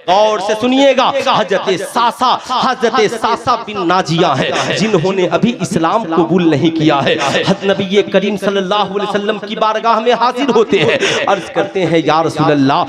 गौर से सुनिएगा, हजरत सासा बिन नाजिया है जिन्होंने अभी इस्लाम कबूल नहीं किया है। नबी करीम सल्लल्लाहु अलैहि वसल्लम की बारगाह में हाजिर होते हैं, अर्ज करते हैं या रसूल अल्लाह,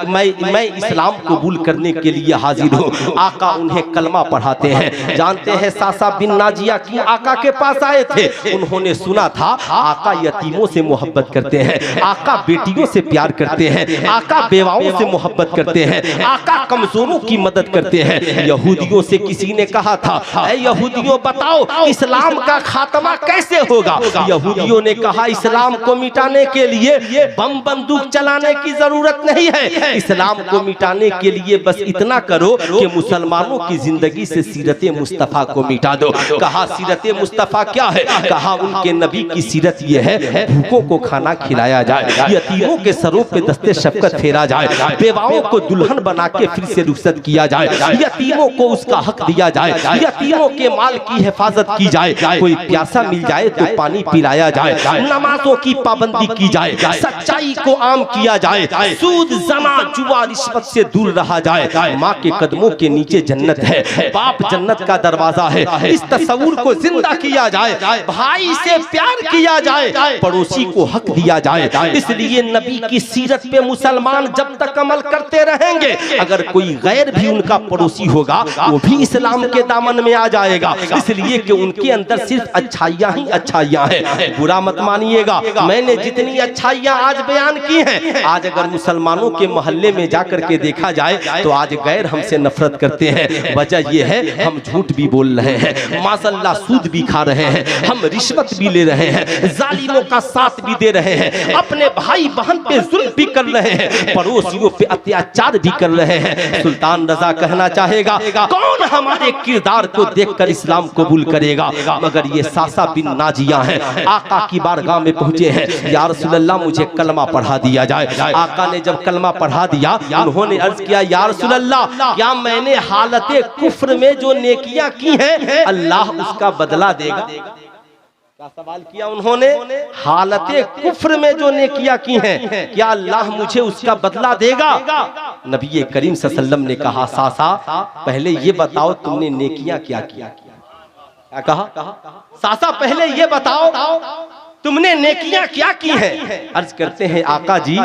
मैं इस्लाम कबूल करने के लिए हाजिर हूँ। आका उन्हें कलमा पढ़ाते हैं। जानते हैं सासा बिन नाजिया क्यों आका के पास आए थे? उन्होंने सुना था आका यतीमों से मोहब्बत करते हैं, आका बेटियों से प्यार करते हैं, आका बेवाओं से मोहब्बत करते हैं, आका कमजोरों की मदद करते हैं। यहूदियों से किसी ने कहा था, ऐ यहूदियों बताओ इस्लाम का खात्मा कैसे होगा? यहूदियों ने कहा इस्लाम को मिटाने के लिए बम बंदूक चलाने की जरूरत नहीं है, इस्लाम को मिटाने के लिए बस इतना करो कि मुसलमानों की जिंदगी से सीरत मुस्तफा को मिटा दो। कहा सीरत मुस्तफा क्या है? कहा उनके नबी की सीरत ये है भूखों को खाना खिलाया जाए, यतीमों के सरों पे दस्ते शफकत फेरा जाए, बेवाओं को दुल्हन बना के फिर से रुखसत किया जाए, यतीमों को उसका हक दिया जाए, यतीमों के माल की हिफाजत की जाए, कोई प्यासा मिल जाए तो पानी पिलाया जाए, नमाजों की पाबंदी की जाए, सच्चाई को आम किया जाए, सूद जना जुआ रिश्वत से दूर रहा जाए। माँ के कदमों के नीचे जन्नत है, बाप जन्नत का दरवाजा है, इस तस्वुर को जिंदा किया जाए, भाई से प्यार किया जाए, पड़ोसी को हक दिया जाए। इसलिए नबी की सीरत पे मुसलमान जब तक अमल करते रहेंगे, अगर कोई गैर भी उनका पड़ोसी होगा वो भी इस्लाम के दामन में आ जाएगा। इसलिए कि उनके अंदर सिर्फ अच्छाइयाँ ही अच्छाइयाँ हैं। बुरा मत मानिएगा, मैंने जितनी अच्छाइयाँ आज बयान की हैं, आज अगर मुसलमानों के मोहल्ले में जाकर के देखा जाए तो आज गैर हमसे नफरत करते हैं। वजह यह है हम झूठ भी बोल रहे हैं, माशअल्लाह सूद भी खा रहे हैं, हम रिश्वत भी ले रहे हैं, जालिमों का साथ भी दे रहे हैं, अपने भाई बहन पे जुल्म भी कर रहे हैं, पड़ोसियों पे अत्याचार भी कर रहे हैं। सुल्तान रजा कहना चाहेगा कौन हमारे किरदार को देखकर इस्लाम कबूल करेगा? मगर ये सासा बिन नाजिया हैं, आका की बारगाह में पहुंचे हैं, या रसूल अल्लाह मुझे कलमा पढ़ा दिया जाए। आका ने जब कलमा पढ़ा दिया उन्होंने अर्ज किया या रसूल अल्लाह, क्या मैंने हालते कुफ्र में जो नेकियां की हैं अल्लाह उसका बदला देगा? क्या सवाल किया उन्होंने? हालते कुफ्र में जो नेकियां की हैं क्या अल्लाह मुझे उसका बदला देगा? नबी करीम सल्लल्लाहु अलैहि वसल्लम ने कहा सासा पहले ये बताओ तुमने नेकियां क्या किया? क्या कहा? सासा पहले ये बताओ तुमने नेकियां क्या की हैं? अर्ज करते हैं आका जी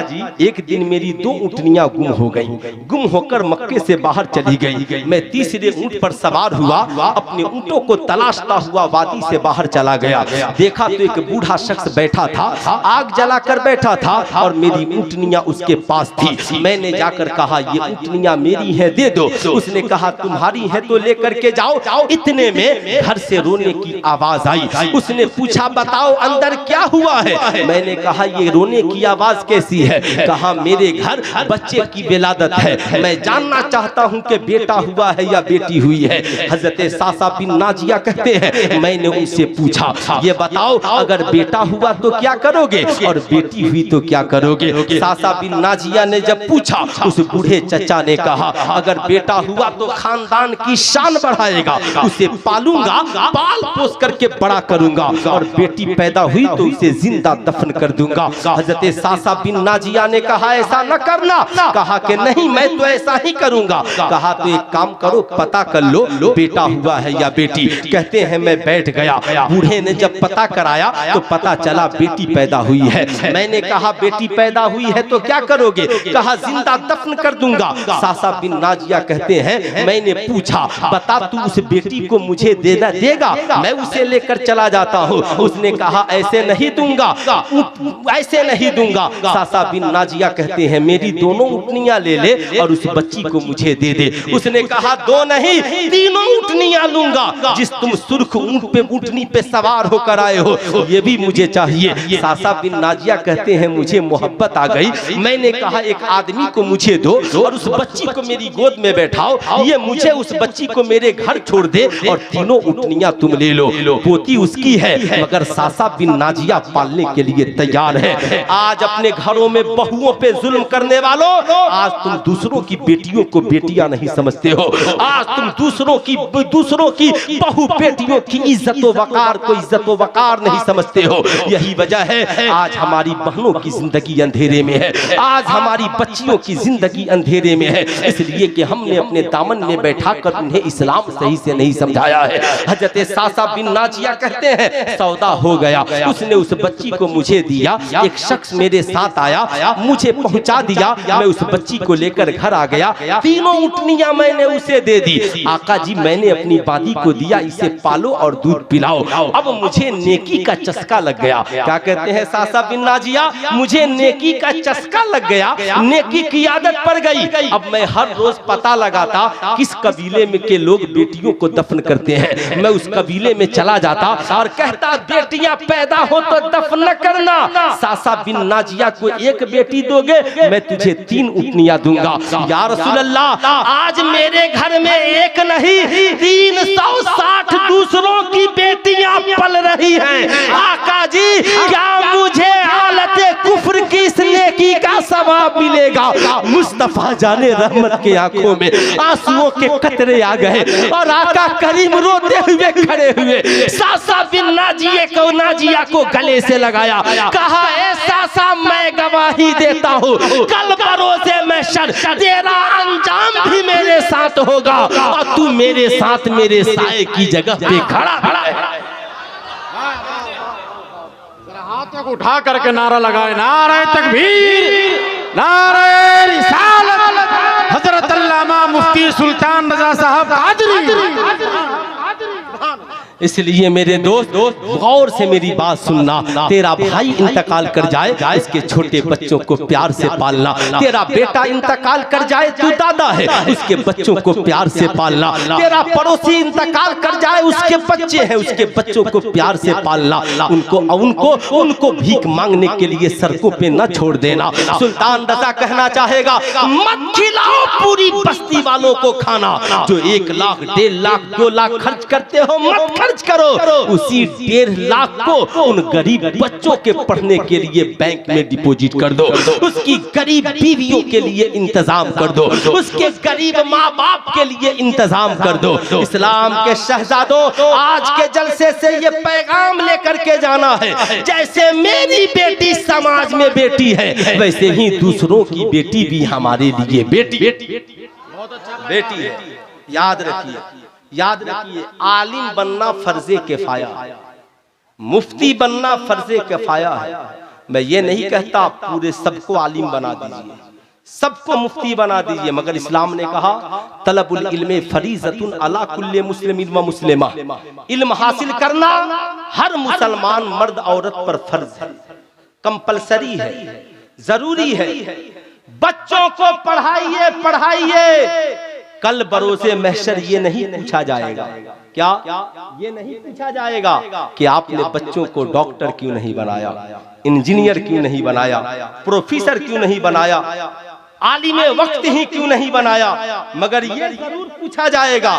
एक दिन मेरी 2 ऊँटनियां गुम हो गई, गुम होकर मक्के से बाहर चली गई। मैं तीसरे ऊँट पर सवार हुआ, अपने ऊँटों को तलाशता हुआ वादी से बाहर चला गया। देखा तो एक बूढ़ा शख्स बैठा था, आग जलाकर बैठा था और मेरी ऊँटनियां उसके पास थी। मैंने जाकर कहा ये ऊँटनियां मेरी हैं, दे दो। उसने कहा तुम्हारी है तो लेकर के जाओ। इतने में घर से रोने की आवाज आई। उसने पूछा बताओ अंदर क्या हुआ है? मैंने कहा ये रोने की आवाज कैसी है? कहा मेरे घर बच्चे की विलादत है, मैं जानना चाहता हूं कि बेटा हुआ है या बेटी हुई है। हजरत सासा बिन नाजिया कहते हैं मैंने उनसे पूछा ये बताओ अगर बेटा हुआ तो क्या करोगे और बेटी हुई तो क्या करोगे? सासा बिन नाजिया ने जब पूछा उस बूढ़े चचा ने कहा अगर बेटा हुआ तो खानदान की शान बढ़ाएगा, उसे पालूंगा, पाल पोस करके बड़ा करूंगा, और बेटी पैदा हुई तो उसे जिंदा दफन कर दूंगा। हजरत सासा बिन नाजिया ने कहा ऐसा न करना। कहा कि नहीं मैं तो ऐसा ही करूंगा। कहा तो एक काम करो पता कर लो बेटा हुआ है या बेटी। कहते हैं मैं बैठ गया, बूढ़े ने जब पता कराया तो पता चला बेटी पैदा हुई है। मैंने कहा बेटी पैदा हुई है तो क्या करोगे? कहा जिंदा दफन कर दूंगा। सासा बिन नाजिया कहते हैं मैंने पूछा बता तू उस बेटी को मुझे देगा? मैं उसे लेकर चला जाता हूँ। उसने कहा ऐसे नहीं दूंगा, ऐसे नहीं दूंगा। सासा बिन नाजिया कहते हैं मेरी दोनों ऊँटनियां ले और उस बच्ची को मुझे दे दे। उसने कहा 2 नहीं 3 ऊँटनियां लूंगा, जिस तुम सुर्ख ऊँट पे ऊँटनी पे सवार होकर आए हो ये भी मुझे चाहिए। सासा बिन नाजिया कहते हैं मुझे मोहब्बत आ गई। मैंने कहा एक आदमी को मुझे दो और उस बच्ची को मेरी गोद में बैठाओ, ये मुझे उस बच्ची को मेरे घर छोड़ दे और 3 ऊँटनियां तुम ले लो। पोती उसकी है मगर सासा बिन नाजिया पालने के लिए तैयार है। आज अपने घरों में बहुओं पे जुल्म करने वालों, आज तुम दूसरों की बेटियों को बेटियां नहीं समझते हो। आज तुम दूसरों की बहु बेटियों की इज्जत व वकार को इज्जत व वकार नहीं समझते हो। यही वजह है आज हमारी बहनों की जिंदगी अंधेरे में है, आज हमारी बच्चियों की जिंदगी अंधेरे में है, इसलिए कि हमने अपने दामन में बैठाकर उन्हें इस्लाम सही से नहीं समझाया है। हजरत सासा बिन नाजिया कहते हैं सौदा हो गया, उसने उस बच्ची को मुझे दिया, एक शख्स मेरे साथ आया, मुझे पहुंचा दिया, मैं उस बच्ची को लेकर घर आ गया, तीनों ऊँटनियां मैंने उसे दे दी। आका जी मैंने अपनी बादी को दिया, इसे पालो और दूध पिलाओ। अब मुझे नेकी का चस्का लग गया। क्या कहते हैं सासा बिन नाजिया, मुझे नेकी का चस्का लग गया, नेकी की आदत पड़ गई। अब मैं हर रोज पता लगाता किस कबीले में के लोग बेटियों को दफन करते हैं, मैं उस कबीले में चला जाता और कहता बेटियां पैदा हो तो दफन न करना। सासा बिन नाजिया को एक बेटी दोगे, मैं तुझे 3 ऊँटनियां दूंगा। या रसूल अल्लाह, आज मेरे घर में एक नहीं 360 दूसरों की बेटियां पल रही हैं। आका जी क्या मुझे हालत कुफ्र की इस नेकी का सवाब मिलेगा? मुस्तफा जाने रहमत के आंखों में आंसुओं के कतरे आ गए और आका करीम रोते हुए खड़े हुए सासा बिन नाजिया को गले से लगाया, कहा ए सासा मैं गवाही देता हूँ कल बरोज़े महशर तेरा अंजाम भी मेरे साथ होगा और तू मेरे साथ मेरे साए की जगह पे खड़ा है। हाथों को उठा करके नारा लगाए, नारे तकबीर, नारे रिसालत, हजरत अल्लामा मुफ्ती सुल्तान रजा साहब कादरी। इसलिए मेरे दोस्त गौर से मेरी बात सुनना, तेरा भाई इंतकाल कर जाए इसके छोटे बच्चों को प्यार से पालना, तेरा बेटा इंतकाल कर जाए तू दादा है उसके बच्चों को प्यार से पालना, तेरा पड़ोसी इंतकाल कर जाए उसके बच्चे हैं उसके बच्चों को प्यार से पालना, उनको भीख मांगने के लिए सड़कों पे न छोड़ देना। सुल्तान रजा कहना चाहेगा मत खिलाओ पूरी बस्ती वालों को खाना, जो 1 लाख 1.5 लाख 2 लाख खर्च करते हो मत खर्च करो, उसी 1.5 लाख को उन गरीब बच्चों के पढ़ने के लिए बैंक में डिपॉजिट कर दो, उसकी गरीब बीवियों के लिए इंतजाम कर दो, उसके गरीब माँ बाप के लिए इंतजाम कर दो। इस्लाम के शहजादों, आज के जलसे से ये पैगाम लेकर के जाना है, जैसे मेरी बेटी समाज में बेटी है वैसे ही दूसरों की बेटी भी हमारे लिए बेटी है। याद रखिए आलिम बनना फर्जे किफाया, मुफ्ती बनना फर्जे किफाया है। मैं ये नहीं कहता पूरे सबको आलिम बना दीजिए, सबको मुफ्ती बना दीजिए, मगर इस्लाम ने कहा तलबुल इल्मे फरीज़तुन अला कुल्ले मुस्लिमिन व मुस्लिमा, इल्म हासिल करना हर मुसलमान मर्द औरत पर फर्ज है, कंपलसरी है, जरूरी है। बच्चों को पढ़ाइए, कल बरोज़े महशर ये नहीं पूछा जाएगा, क्या ये नहीं पूछा जाएगा कि आपने बच्चों को डॉक्टर क्यों नहीं बनाया, इंजीनियर क्यों नहीं बनाया, प्रोफेसर क्यों नहीं बनाया, आलिमे वक्त ही क्यों नहीं बनाया, मगर ये जरूर पूछा जाएगा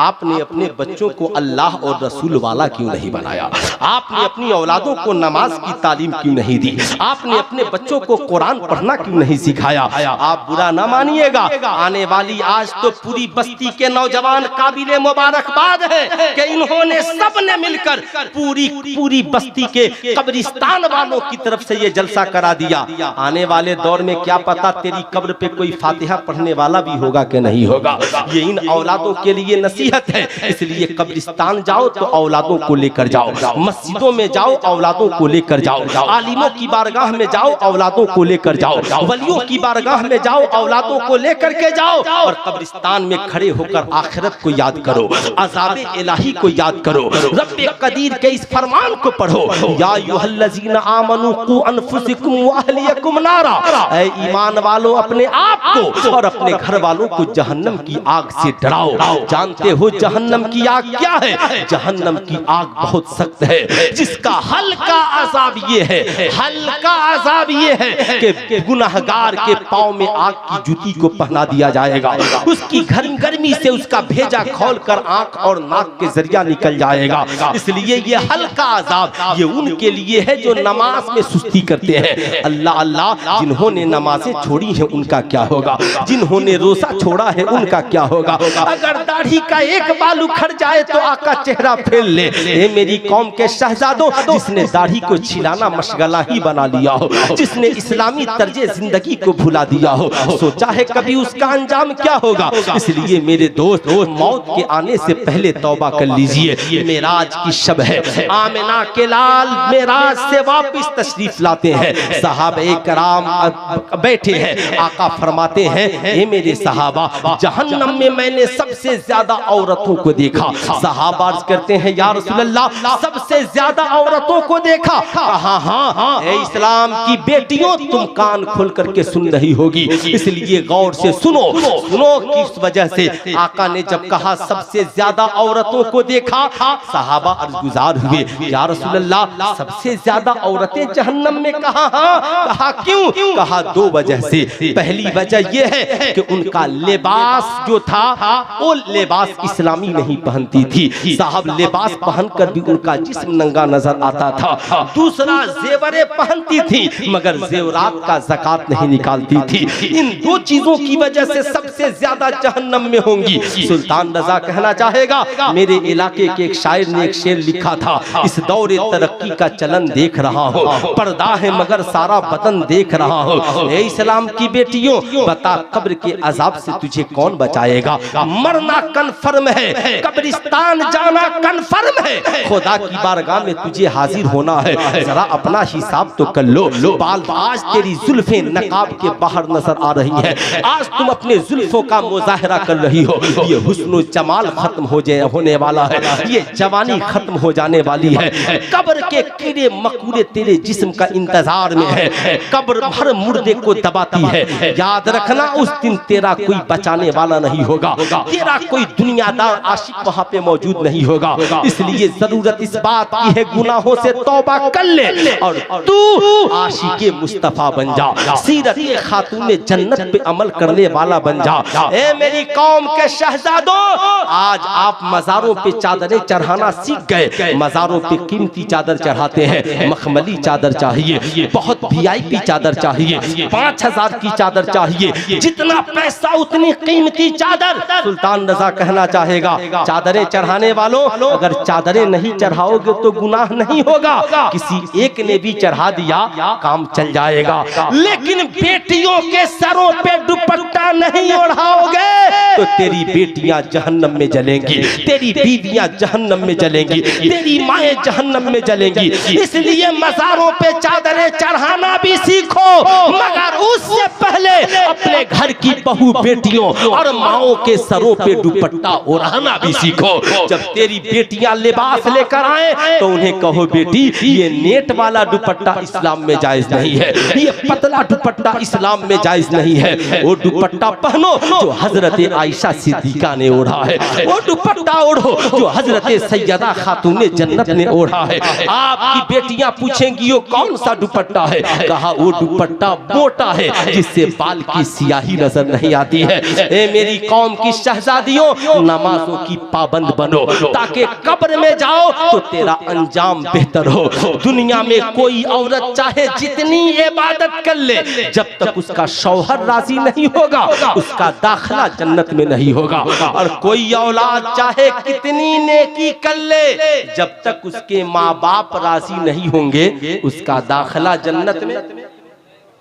आपने अपने बच्चों को अल्लाह और रसूल वाला क्यों नहीं बनाया, आपने अपनी औलादों को नमाज की तालीम क्यों नहीं दी, आपने अपने बच्चों को कुरान पढ़ना क्यों नहीं सिखाया। आप बुरा ना मानिएगा, आने वाली आज तो पूरी बस्ती के नौजवान काबिले मुबारकबाद है कि इन्होंने सबने मिलकर पूरी बस्ती के कब्रिस्तान वालों की तरफ से ये जलसा करा दिया। आने वाले दौर में क्या पता तेरी कब्र पे कोई फातिहा पढ़ने वाला भी होगा कि नहीं होगा। ये इन औलादों के लिए नसीहत है, इसलिए कब्रिस्तान जाओ तो औलादों को लेकर जाओ, मस्जिदों में जाओ औलादों को लेकर जाओ, आलिमों की बारगाह में जाओ औलादों को लेकर जाओ, वलियों की बारगाह में जाओ औलादों को लेकर के जाओ, और कब्रिस्तान में खड़े होकर आखिरत को याद करो, अज़ाब इलाही को याद करो, रब्बे कदीर के इस फरमान को पढ़ो, या अय्युहल्लज़ीना आमनू कू अनफुसकुम व अहलियकुम नारा, ऐ ईमान वालों अपने आप को और अपने घर वालों को जहन्नम की आग से डराओ। जानते हो जहन्नम की आग क्या है? जहन्नम की आग बहुत सख्त है, जिसका हल्का अजाब ये है, हल्का अजाब ये है कि गुनहगार के पांव में आग की जूती को पहना दिया जाएगा। उसकी गर्मी से उसका भेजा खोलकर आंख और नाक के जरिया निकल जाएगा। इसलिए ये हल्का अजाब ये उनके लिए है जो नमाज में सुस्ती करते हैं। अल्लाह अल्लाह, जिन्होंने नमाजें छोड़ी हैं उनका क्या होगा? जिन्होंने रोजा छोड़ा है उनका क्या होगा? अगर दाढ़ी का एक बाल उखड़ जाए तो आका चेहरा फेर ले। ए मेरी कौम के शहजादों, जिसने दाढ़ी को छिलाना मशगला ही बना लिया हो, जिसने इस्लामी तर्जे जिंदगी को भुला दिया हो, सोचा है कभी उसका अंजाम क्या होगा? इसलिए मेरे दोस्त, मौत के आने से पहले तौबा कर लीजिए। मेराज की शब है, आमिना के लाल मेराज से वापस तशरीफ लाते हैं। सहाबे कराम बैठे हैं, आका फरमाते हैं, ए मेरे सहाबा, जहन्नम में मैंने सबसे ज्यादा औरतों को देखा। सहाबा अर्ज करते हैं, या रसूल अल्लाह, सबसे ज्यादा औरतों को देखा? कहा हाँ, ए इस्लाम की बेटियों, तुम कान खोल करके सुन रही होगी, इसलिए गौर से सुनो। किस वजह से? आका ने जब कहा सबसे ज्यादा औरतों को देखा, सहाबा अर्जगुजार हुए, या रसूल अल्लाह, सबसे ज्यादा औरतें जहन्नम में? कहा हाँ। कहा क्यों? कहा दो वजह से। पहली वजह यह है कि उनका लिबास जो था वो लिबास इस्लामी नहीं पहनती थी। साहब लिबास पहनकर भी उनका जिस्म नंगा नजर आता था। दूसरा, जेवरे पहनती थी मगर जेवरात का ज़कात नहीं निकालती थी। इन दो चीजों की वजह से सबसे ज्यादा जहन्नम में होंगी। सुल्तान रजा कहना चाहेगा, मेरे इलाके के एक शायर ने एक शेर लिखा था, इस दौरे तरक्की का चलन देख रहा हो, पर्दा है मगर सारा बदन देख रहा हो। ए इस्लाम की बेटियों, बता कब्र के अजाब से तुझे कौन बचाएगा? मरना कन्फर्म है, कब्रिस्तान जाना कन्फर्म है, खुदा की बारगाह में तुझे हाजिर होना है। जरा अपना हिसाब तो कर लो। बाल आज तेरी जुल्फें नकाब के बाहर नजर आ रही हैं, आज तुम अपने जुल्फों का मुजाहरा कर रही हो। ये हुस्न जमाल खत्म होने वाला है, ये जवानी खत्म हो जाने वाली है। कब्र के कीड़े मकूड़े तेरे जिस्म का इंतजार में है, कब्र हर मुर्दे को दबाती है। याद रखना, उस दिन तेरा कोई बचाने वाला नहीं होगा, तेरा कोई दुनियादार आशिक वहां पे मौजूद नहीं होगा। इसलिए जरूरत इस बात की है, गुनाहों से तौबा कर ले और तू आशिके मुस्तफा बन जा, सीरत खातून जन्नत पे अमल करने वाला बन जा। ए मेरी कौम के शहजादों, आज आप मज़ारों पे चादरें चढ़ाना सीख गए। मज़ारों पे कीमती चादर चढ़ाते हैं, मखमली चादर चाहिए, बहुत वीआईपी चादर चाहिए, 5000 की चादर चाहिए, जितना पैसा उतनी कीमती चादर। सुल्तान रजा कहना चाहेगा, चादरें चढ़ाने वालों, अगर चादरें नहीं चढ़ाओगे तो गुनाह नहीं होगा, किसी एक ने भी चढ़ा दिया काम चल जाएगा। लेकिन बेटियों के सरों पे दुपट्टा नहीं ओढ़ाओगे तो तेरी बेटियां जहन्नम में जलेंगी, तेरी बीवियां जहन्नम में जलेंगी, तेरी माएं जहन्नम में जलेंगी। इसलिए मज़ारों पे चादरें चढ़ाना भी सीखो, मगर उससे पहले अपने घर की बहू बेटियों और माओं के सरों पे दुपट्टा ओढ़ाना भी सीखो। जब तेरी बेटियां लिबास लेकर आए तो उन्हें कहो, बेटी ये नेट वाला दुपट्टा इस्लाम में जायज नहीं है, ये पतला दुपट्टा इस्लाम में जायज नहीं है। वो दुपट्टा पहनो जो हजरत आयशा सिद्दीका ने ओढ़ा है, वो दुपट्टा ओढ़ो जो हजरत सैयदा खातून जन्नत ने ओढ़ा है। आपकी बेटियां पूछेंगी वो कौन सा दुपट्टा है? कहा वो दुपट्टा मोटा है जिससे बाल की सियाही नजर नहीं आती है। ए मेरी कौम की शहजादियों, नमाजों की पाबंद बनो ताकि कब्र में जाओ तो तेरा अंजाम बेहतर हो। दुनिया में कोई औरत चाहे जितनी इबादत कर ले, जब तक उसका शौहर राजी नहीं होगा उसका दाखिला जन्नत में नहीं होगा। और कोई औलाद चाहे कितनी नेकी कर ले, जब तक उसके माँ बाप राजी नहीं होंगे उसका दाखिला जन्नत में,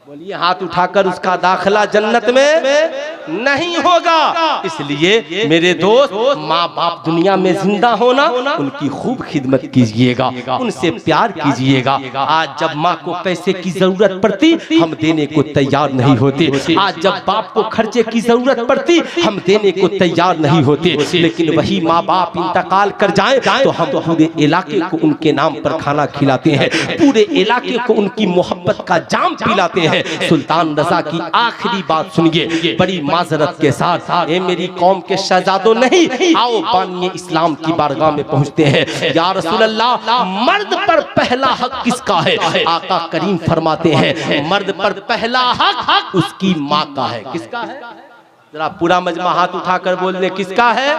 बोलिए हाथ उठाकर, उसका दाखिला जन्नत में नहीं होगा। इसलिए मेरे दोस्त, माँ बाप दुनिया में जिंदा होना, उनकी खूब खिदमत कीजिएगा, उनसे प्यार कीजिएगा। आज जब माँ को पैसे की जरूरत पड़ती हम देने को तैयार नहीं होते, आज जब बाप को खर्चे की जरूरत पड़ती हम देने को तैयार नहीं होते। लेकिन वही माँ बाप इंतकाल कर जाएं तो हम पूरे इलाके को उनके नाम पर खाना खिलाते हैं, पूरे इलाके को उनकी मोहब्बत का जाम पिलाते हैं। हैं। सुल्तान रजा की आखिरी बात सुनिए बड़ी माजरत के साथ। ये मेरी कौम के शहजादों नहीं, आओ बानिए इस्लाम की बारगाह में पहुंचते हैं। या रसूल अल्लाह, मर्द पर पहला हक किसका है? आका करीम फरमाते हैं मर्द पर पहला हक उसकी माँ का है। किसका है? जरा पूरा मजमा हाथ उठाकर बोल दे किसका है,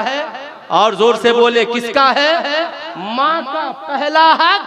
और जोर से बोले किसका है? माँ का पहला हक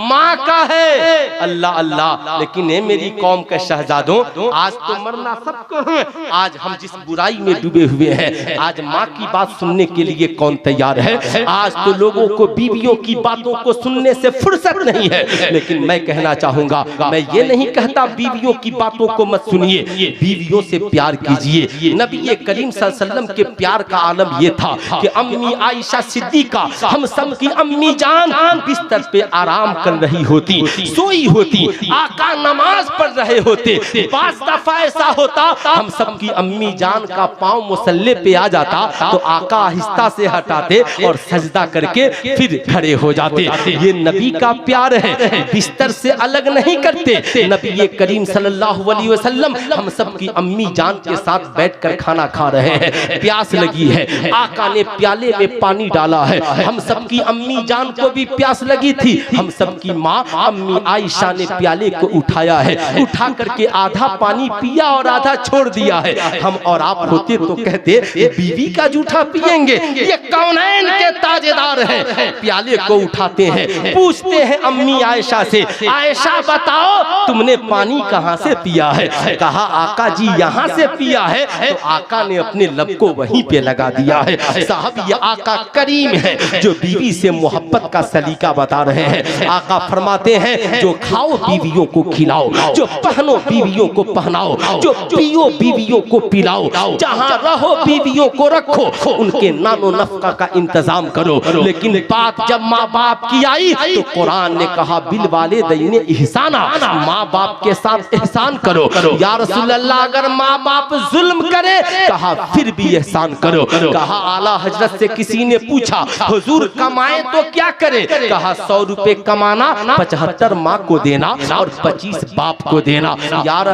माँ का है। अल्लाह अल्लाह। लेकिन ये मेरी कौम के शहजादों, आज तो मरना सबको है। आज हम जिस बुराई में डूबे हुए हैं, आज माँ की बात सुनने के लिए कौन तैयार है? आज तो लोगों को बीवियों की बातों को सुनने से फुर्सत नहीं है। लेकिन मैं कहना चाहूंगा, मैं ये नहीं कहता बीवियों की बातों को मत सुनिए, बीवियों से प्यार कीजिए। नबी करीम सल्लल्लाहु अलैहि वसल्लम के प्यार का आलम ये था कि अम्मी आयशा सिद्दीका, हम सब की अम्मी जान, बिस्तर पे आराम कर रही होती, सोई होती, आका नमाज पढ़ रहे होते। बास दफा ऐसा होता हम सब की अम्मी जान का पांव मुसल्ले पे आ जाता तो आका आहिस्ता से हटाते और सजदा करके फिर खड़े हो जाते। ये नबी का प्यार है, बिस्तर से अलग नहीं करते। नबी करीम सल्लल्लाहु अलैहि वसल्लम हम सब की अम्मी जान के साथ बैठकर खाना खा रहे हैं, प्यास लगी है, आका ने प्याले में पानी डाला है। हम सब की अम्मी जान को भी प्यास लगी थी। हम सब की माँ अम्मी आयशा ने प्याले को उठाया है, उठा करके आधा पानी पिया और आधा छोड़ दिया है। हम और आप होते तो कहते बीवी का जूठा पिएंगे, ये कौनैन के ताजेदार हैं। प्याले को उठाते हैं, पूछते हैं अम्मी आयशा से, आयशा बताओ तुमने पानी कहाँ से पिया है? कहा आका जी यहाँ से पिया है। तो आका ने अपने लब को वहीं पे लगा दिया है। साहब ये आका करीम है जो बीवी से मोहब्बत का सलीका बता रहे हैं। आका फरमाते हैं जो खाओ बीवियों को खिलाओ, जो पहनो बीवियों को पहनाओ, जो पियो बीवियों को पिलाओ, जहाँ रहो बीवियों को रखो, उनके नानो नफका का इंतजाम करो। लेकिन बात जब माँ बाप की आई तो कुरान ने कहा बिल वाले दैने इहसाना, माँ बाप के साथ एहसान करो। या रसूल अल्लाह अगर माँ बाप जुल्म करे, कहा फिर भी एहसान करो। कहा आला हजरत से किसी ने पूछा हुजूर कमाए तो क्या करे? कहा 100 रुपए कमाना, 75 माँ को देना और 25 बाप को देना। यार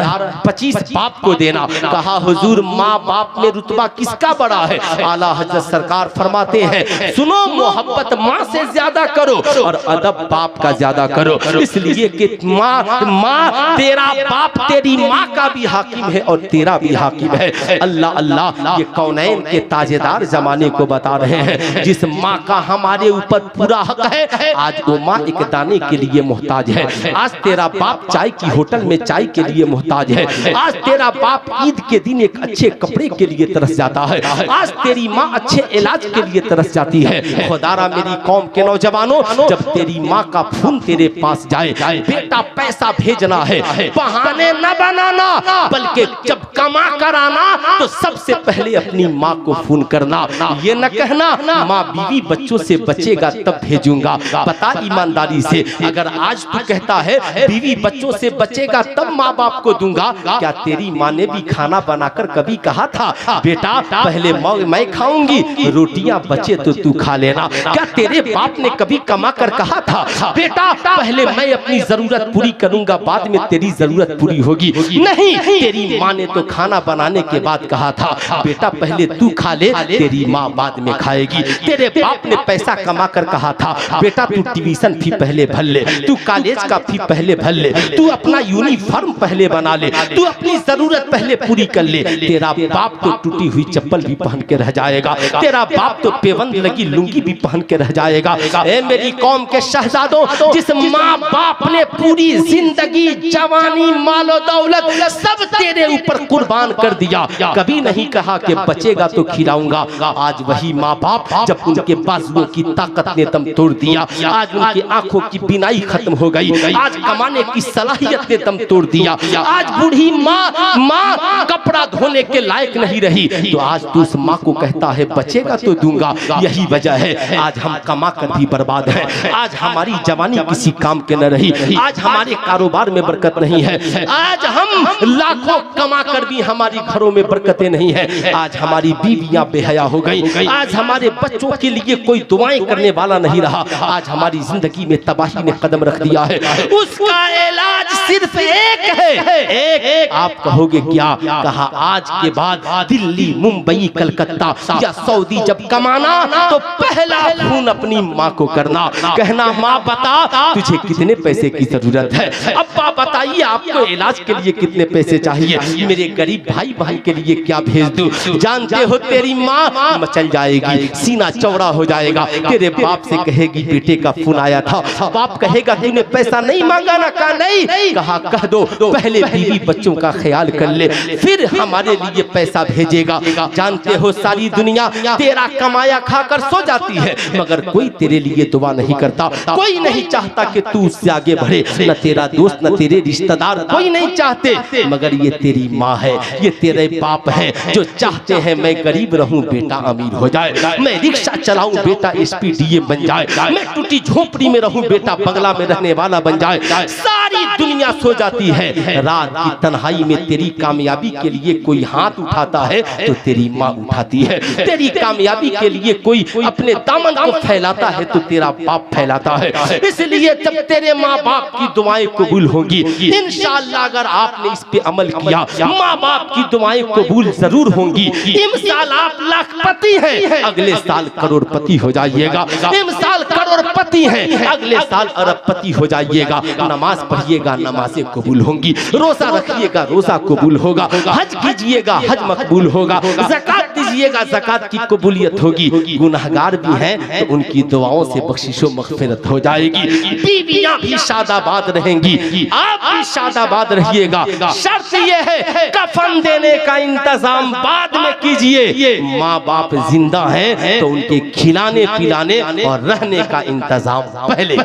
25 बाप को देना। कहा हुजूर माँ बाप में रुतबा किसका बड़ा है? आला हजरत सरकार फरमाते हैं सुनो मोहब्बत माँ से ज्यादा करो और अदब बाप का ज्यादा करो। इसलिए कि माँ तेरा बाप तेरी माँ का भी हाकिम है और तेरा भी हाकिम है। अल्लाह अल्लाह। ये कौनैन के ताजेदार जमाने को बता रहे हैं। जिस माँ का हमारे ऊपर पूरा हक है, आज वो माँ एक दाने के लिए मोहताज है। आज तेरा बाप चाय की होटल में चाय के लिए मोहताज है। आज तेरा बाप ईद के दिन एक अच्छे कपड़े के लिए तरस जाता है। आज तेरी माँ अच्छे इलाज के लिए तरस जाती है। खुदारा मेरी कौम के नौजवानों, जब तेरी माँ का खून तेरे पास जाए, बेटा पैसा भेजना है, बहाने न बनाना, बल्कि जब कमा कर आना तो सबसे पहले अपनी माँ को फोन करना। ये न कहना माँ बीवी बच्चों से बचेगा तब भेजूंगा। बता ईमानदारी से, अगर आज तू कहता है बीवी बच्चों से बचेगा तब माँ बाप को दूंगा, क्या तेरी माँ ने भी खाना बनाकर कभी कहा था बेटा पहले मैं खाऊंगी, रोटियां बचे तो तू खा लेना? क्या तेरे बाप ने कभी कमा कर कहा था बेटा पहले मैं अपनी जरूरत पूरी करूंगा, बाद में तेरी जरूरत पूरी होगी? नहीं, तेरी माँ ने तो खाना बनाने के बाद कहा था बेटा पहले तू खा ले, तेरी माँ बाद में खाएगी। तेरे बाप ने पैसा कमा कर कहा था बेटा तू ट्यूशन फी पहले भर ले, तू कॉलेज का फी पहले भर ले, तू अपना यूनिफॉर्म पहले बना ले, तू अपनी जरूरत पहले पूरी कर ले। तेरा बाप तो टूटी हुई चप्पल भी पहन के रह जाएगा, तेरा बाप तो पेवंद लगी लुंगी भी पहन के रह जाएगा। ए मेरी कौम के शहजादों, जिस माँ बाप ने पूरी जिंदगी जवानी मालो दौलत सब तेरे ऊपर कुर्बान कर दिया, कभी नहीं कहा कि बचेगा तो खिलाऊंगा, आज वही माँ बाप जब उनके बाजुओं की ताकत ने दम तोड़ दिया, आज उनकी आंखों की बिनाई खत्म हो गई, आज कमाने की सलाहियत ने दम तोड़ दिया, आज बूढ़ी माँ कपड़ा धोने के लायक नहीं रही, तो आज तू उस माँ को कहता है बचेगा तो दूंगा। यही वजह है आज हम कमा कर भी बर्बाद हैं, आज हमारी जवानी किसी काम के न रही, आज हमारे कारोबार में बरकत नहीं है, आज हम लाखों कमा कर भी हमारी घरों में बरकतें नहीं है, आज हमारी बीवियां बेहया हो गई, आज हमारे बच्चों के लिए कोई दुआएं करने वाला वाला नहीं रहा, आज हमारी जिंदगी में तबाही ने कदम रख दिया है। उसका इलाज सिर्फ एक है, एक। आप कहोगे क्या? कहा आज के बाद दिल्ली, मुंबई, कलकत्ता या सऊदी जब कमाना तो पहला खून अपनी माँ को करना, कहना माँ बता तुझे कितने पैसे की जरूरत है, अब्बा बताइए आपको इलाज के लिए कितने पैसे चाहिए, मेरे गरीब भाई बहन के लिए क्या भेज दूं। जानते हो तेरी माँ मचल जाएगी, सीना चौड़ा हो जाएगा, तेरे बाप से कहेगी बेटे का फोन आया था, बाप कहेगा तूने पैसा नहीं मांगा ना, कहा नहीं, कहा कह दो पहले बीवी बच्चों का ख्याल कर ले फिर हमारे लिए पैसा भेजेगा। जानते हो सारी दुनिया तेरा कमाया खाकर सो जाती है, मगर कोई तेरे लिए दुआ नहीं करता, कोई नहीं चाहता कि तू उससे आगे बढ़े, न तेरा दोस्त न तेरे रिश्तेदार कोई नहीं चाहते, मगर ये तेरी माँ है, ये तेरे बाप है जो चाहते हैं मैं गरीब रहूं बेटा अमीर हो जाए, मैं रिक्शा चलाऊं बेटा एसपीडीए बन जाए, मैं टूटी झोपड़ी में रहूं बेटा बंगला में रहने वाला बन जाए। सारी दुनिया सो जाती है, रात की तन्हाई में तेरी कामयाबी के लिए कोई हाथ उठाता है तो तेरी माँ उठाती है, तेरी कामयाबी के लिए कोई अपने दामन को फैलाता है तो तेरा बाप फैलाता है। इसलिए जब तेरे माँ बाप की दुआएं कबूल होंगी इंशाअल्लाह, अगर आपने इस पे अमल किया माँ बाप की दुआएं कबूल जरूर होंगी। इस साल आप लाखपति हैं, अगले साल करोड़पति हो जाइएगा, इस साल करोड़पति हैं, अगले साल अरबपति हो जाइएगा। नमाज पढ़िएगा नमाजें कबूल होंगी, रोजा रखिएगा रोजा कबूल होगा, हज कीजिएगा हज मकबूल होगा, ज़कात दीजिएगा ज़कात की कबूलियत होगी। गुनहगार भी हैं तो उनकी दुआओं से बख्शिशो मग़फ़िरत हो जाएगी, बीवियां भी शादाबाद रहेंगी, आप भी शादाबाद रहिएगा। शर्त ये है कफन देने का इंतजाम बाद में कीजिए, माँ बाप जिंदा हैं तो उनके खिलाने पिलाने और रहने का इंतजाम पहले।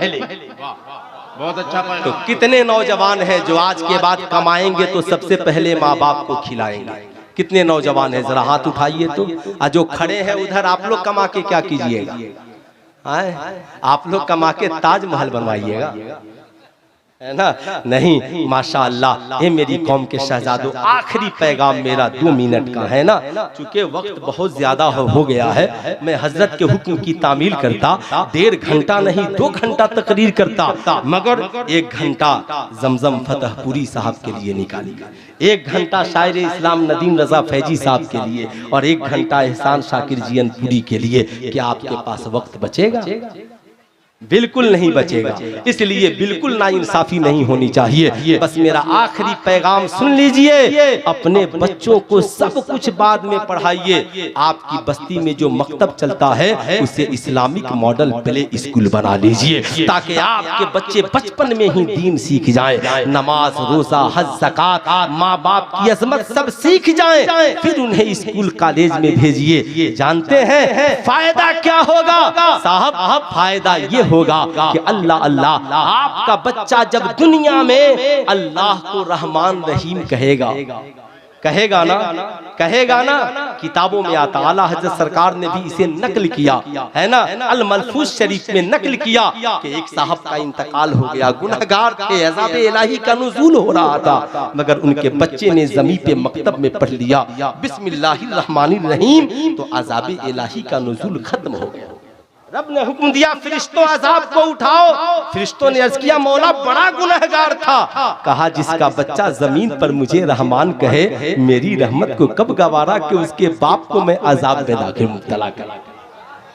बहुत अच्छा पैगाम। तो कितने नौजवान हैं जो आज के बाद कमाएंगे तो सबसे पहले माँ बाप को खिलाएंगे? कितने नौजवान हैं जरा हाथ उठाइए तो। जो खड़े हैं उधर आप लोग कमा के क्या कीजिएगा? आप लोग कमा के ताजमहल बनवाइएगा, है ना? नहीं, माशाअल्लाह। ये मेरी कौम के शहजादों, आखिरी पैगाम मेरा 2 मिनट का है ना, चूंकि वक्त बहुत ज्यादा हो गया है। मैं हजरत के हुक्म की तामील करता 1.5 घंटा नहीं 2 घंटा तकरीर करता, मगर 1 घंटा जमजम फतहपुरी साहब के लिए निकाली, 1 घंटा शायर इस्लाम नदीम रजा फैजी साहब के लिए और 1 घंटा एहसान शाकिर जियनपुरी के लिए। क्या आपके पास वक्त बचेगा? बिल्कुल नहीं बचेगा। इसलिए बिल्कुल नाइंसाफी नहीं होनी चाहिए। बस मेरा आखिरी पैगाम सुन लीजिए, अपने बच्चों को सब कुछ बाद में पढ़ाइए। आपकी बस्ती में जो मकतब चलता है उसे इस्लामिक मॉडल प्ले स्कूल बना लीजिए, ताकि आपके बच्चे बचपन में ही दीन सीख जाएं, नमाज रोजा हज ज़कात माँ बाप की अजमत सब सीख जाएं, फिर उन्हें स्कूल कॉलेज में भेजिए। जानते हैं फायदा क्या होगा साहब? फायदा ये होगा कि अल्लाह अल्लाह, आपका बच्चा जब दुनिया में अल्लाह को रहमान रहीम कहेगा ना, कहेगा ना। किताबों में आता, आला हजरत सरकार ने भी इसे नकल किया है ना, अल मलफूज शरीफ में नकल किया कि एक साहब का इंतकाल हो गया, गुनहगार थे, अज़ाब इलाही का नुज़ूल हो रहा था, मगर उनके बच्चे ने ज़मीन पे मकतब में पढ़ लिया बिस्मिल्लाहिर रहमानिर रहीम, तो अज़ाब इलाही का नुज़ूल खत्म हो गया। रब ने हुक्म दिया फरिश्तों अज़ाब को उठाओ। फरिश्तों ने अर्ज़ किया मौला बड़ा गुनहगार था। कहा जिसका बच्चा जमीन पर मुझे रहमान कहे, मेरी रहमत को कब गवारा कि उसके बाप को मैं अज़ाब में दाखिल मुब्तला करा।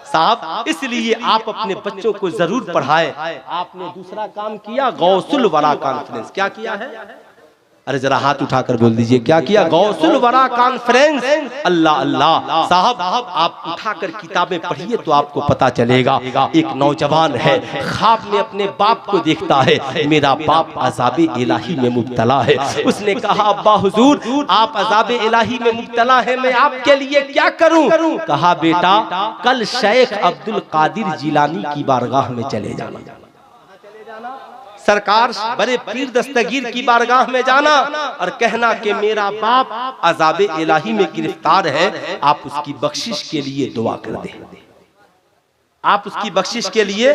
साहब इसलिए आप अपने बच्चों को जरूर पढ़ाएं। आपने दूसरा काम किया, गौसुल वरा कॉन्फ्रेंस। क्या किया है? अरे जरा हाथ उठाकर बोल दीजिए, क्या किया? गौसुल वरा कॉन्फ्रेंस। अल्लाह अल्लाह। साहब आप उठाकर किताबें पढ़िए तो आपको पता चलेगा। एक नौजवान है, ख्वाब में अपने बाप को देखता है, मेरा बाप अज़ाबे इलाही में मुब्तला है। उसने कहा अब्बा हुजूर आप अज़ाबे इलाही में मुब्तला है, मैं आपके लिए क्या करूं? कहा बेटा कल शेख अब्दुल कादिर जिलानी की बारगाह में चले जाना, सरकार बड़े पीर दस्तगीर की बारगाह में जाना और कहना कि मेरा बाप अज़ाबे इलाही में गिरफ्तार है, आप उसकी बख्शिश के लिए दुआ कर दें, आप उसकी बख्शिश के लिए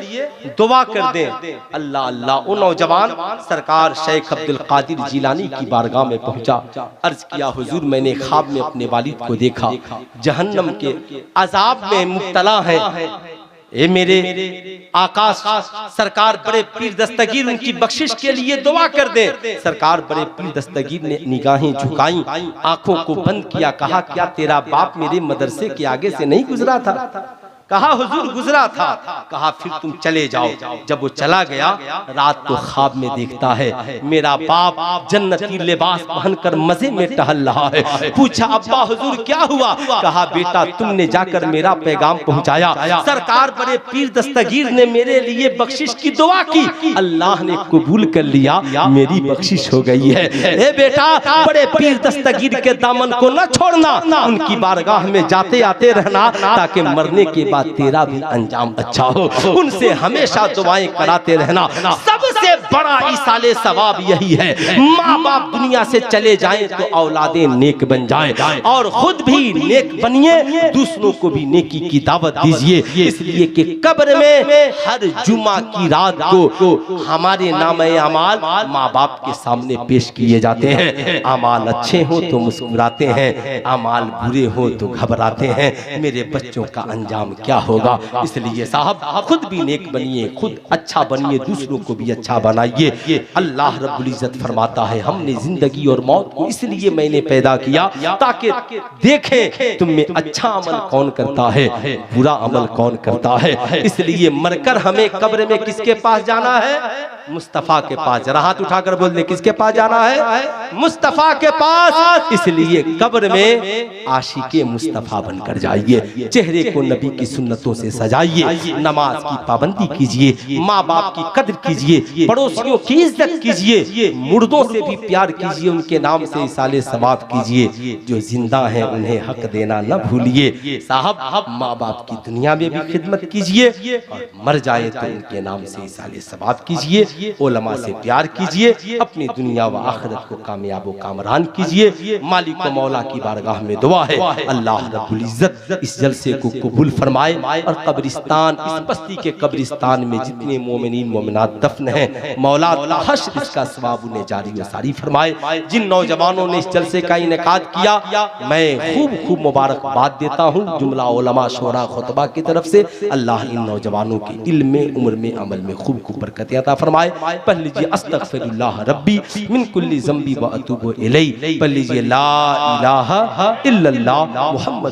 दुआ कर दें। अल्लाह अल्लाह। वो नौजवान सरकार शेख अब्दुल कादिर जिलानी की बारगाह में पहुंचा, अर्ज किया हुजूर मैंने ख्वाब में अपने वालिद को देखा, जहन्नम के अजाब में मुब्तला है, ए मेरे आकाश सरकार बड़े पीर दस्तगीर उनकी बख्शिश के लिए दुआ कर दे। सरकार बड़े पीर दस्तगीर ने निगाहें झुकाई, आंखों को बंद किया, कहा क्या तेरा बाप मेरे मदरसे के आगे से नहीं गुजरा था? कहा हुजूर गुजरा था। कहा फिर तुम चले जाओ। जब वो चला गया, रात को ख्वाब में देखता है मेरा बाप जन्नती लिबास पहनकर मजे में टहल रहा है। पूछा अब्बा हुजूर क्या हुआ? कहा बेटा तुमने जाकर मेरा पैगाम पहुंचाया, सरकार बड़े पीर दस्तगीर ने मेरे लिए बख्शिश की दुआ की, अल्लाह ने कबूल कर लिया, मेरी बख्शिश हो गई है। ए बेटा बड़े पीर दस्तगीर के दामन को न छोड़ना, उनकी बारगाह में जाते आते रहना, ताकि मरने के बाद तेरा भी अंजाम अच्छा हो। उनसे हमेशा दुआएं कराते रहना। सबसे बड़ा इसाले सवाब यही है, माँ बाप दुनिया से चले जाएं तो औलादें नेक बन जाएं, और खुद भी नेक बनिए, दूसरों को भी नेकी की दावत दीजिए। इसलिए कि कब्र में हर जुमा की रात को हमारे नामे अमाल माँ बाप के सामने पेश किए जाते हैं। अमाल अच्छे हो तो मुस्कुराते हैं, अमाल बुरे हो तो घबराते हैं, मेरे बच्चों का अंजाम क्या होगा। इसलिए साहब खुद भी नेक बनिए, खुद अच्छा बनिए, दूसरों को भी अच्छा बनाइए। अल्लाह रब्बुल इज्जत फरमाता है हमने जिंदगी और मौत को इसलिए मैंने पैदा किया ताकि देखें तुम में अच्छा अमल कौन करता है, बुरा अमल कौन करता है। इसलिए मरकर हमें कब्र में किसके पास जाना है? मुस्तफा के पास। जरा हाथ उठाकर बोल दे किसके पास जाना है? मुस्तफा के पास। इसलिए कब्र में आशिके मुस्तफा बनकर जाइए, चेहरे को नबी की सुन्नतों से सजाइए, नमाज की पाबंदी कीजिए, माँ बाप की कद्र कीजिए, पड़ोसियों की इज्जत कीजिए, मुर्दों से भी प्यार कीजिए, उनके नाम से इसाले सवाब कीजिए, जो जिंदा हैं उन्हें हक देना न भूलिए। साहब माँ बाप की दुनिया में भी खिदमत कीजिए, और मर जाए तो उनके नाम से इसाले सवाब कीजिए, उलमा से प्यार कीजिए, अपनी दुनिया व आखिरत को कामयाब व कामरान कीजिए। मालिक व मौला की बारगाह में दुआ है अल्लाह रब्बुल इज्जत इस जलसे को कबूल फरमाए, और कब्रिस्तान इस बस्ती के कब्रिस्तान में जितने मोमिनीन मोमिनात दफन हैं, मौला हश्र इसका सवाब उन्हें जारी व सारी फरमाए। जिन नौजवानों ने इस जलसे का इनेकाद किया, मैं खूब खूब मुबारकबाद देता हूँ जुमला उलमा शोरा खुतबा की तरफ से। अल्लाह इन नौजवानों के इल्म में, उम्र में, अमल में खूब खूब बरकत अता फरमाए। पढ़ लीजिए अस्तगफिरुल्लाह रब्बी मिन कुल्ली ज़ंबी व अतूबु इलैहि। पढ़ लीजिए ला इलाहा इल्लल्लाह मुहम्मद